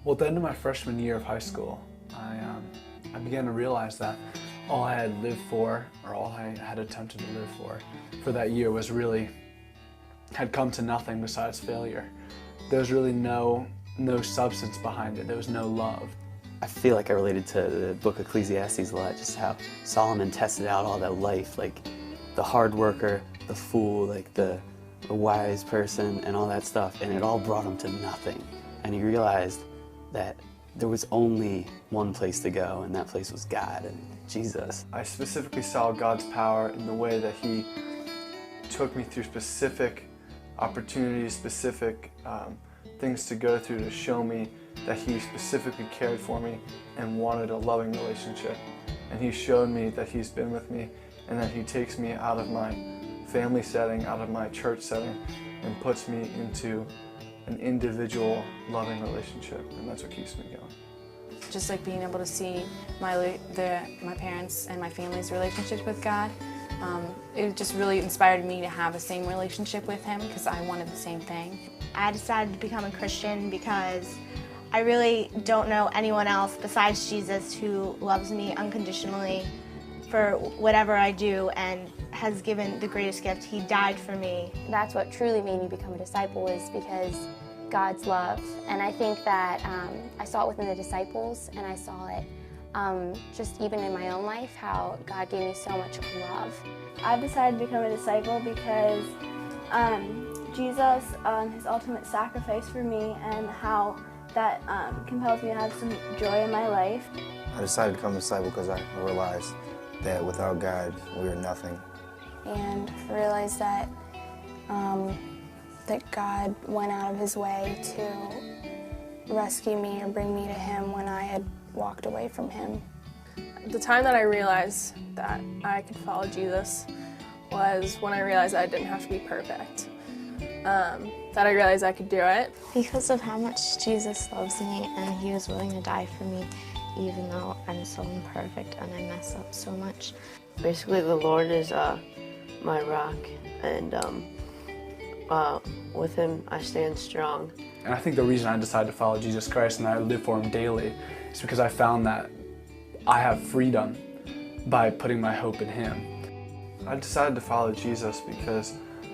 Well, at the end of my freshman year of high school, I began to realize that all I had lived for, or all I had attempted to live for that year had come to nothing besides failure. There was really no substance behind it. There was no love. I feel like I related to the book Ecclesiastes a lot, just how Solomon tested out all that life, like the hard worker, the fool, like the wise person and all that stuff, and it all brought him to nothing. And he realized that there was only one place to go, and that place was God and Jesus. I specifically saw God's power in the way that He took me through specific opportunities, specific things to go through to show me that He specifically cared for me and wanted a loving relationship. And He showed me that He's been with me and that He takes me out of my family setting, out of my church setting, and puts me into an individual loving relationship, and that's what keeps me going. Just like being able to see my parents and my family's relationship with God, it just really inspired me to have the same relationship with Him because I wanted the same thing. I decided to become a Christian because I really don't know anyone else besides Jesus who loves me unconditionally for whatever I do and has given the greatest gift. He died for me. That's what truly made me become a disciple, is because God's love. And I think that I saw it within the disciples, and I saw it just even in my own life, how God gave me so much love. I've decided to become a disciple because Jesus, His ultimate sacrifice for me, and how that compels me to have some joy in my life. I decided to become a disciple because I realized that without God, we are nothing. And realized that that God went out of His way to rescue me or bring me to Him when I had walked away from Him. The time that I realized that I could follow Jesus was when I realized that I didn't have to be perfect. That I realized I could do it. Because of how much Jesus loves me and He was willing to die for me, even though I'm so imperfect and I mess up so much. Basically, the Lord is my rock, and with Him I stand strong. And I think the reason I decided to follow Jesus Christ and I live for Him daily is because I found that I have freedom by putting my hope in Him. I decided to follow Jesus because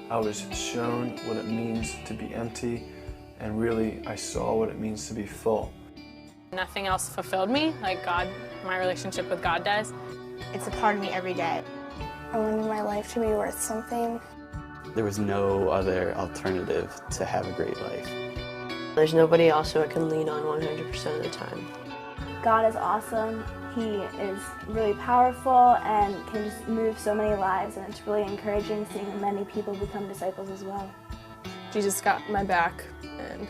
I was shown what it means to be empty, and really I saw what it means to be full. Nothing else fulfilled me like God, my relationship with God does. It's a part of me every day. I wanted my life to be worth something. There was no other alternative to have a great life. There's nobody else who I can lean on 100% of the time. God is awesome. He is really powerful and can just move so many lives, and it's really encouraging seeing many people become disciples as well. Jesus got my back, and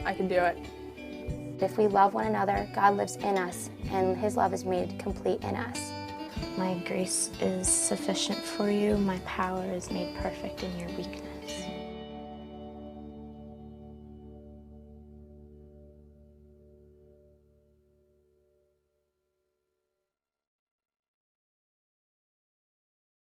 I can do it. If we love one another, God lives in us, and His love is made complete in us. My grace is sufficient for you. My power is made perfect in your weakness.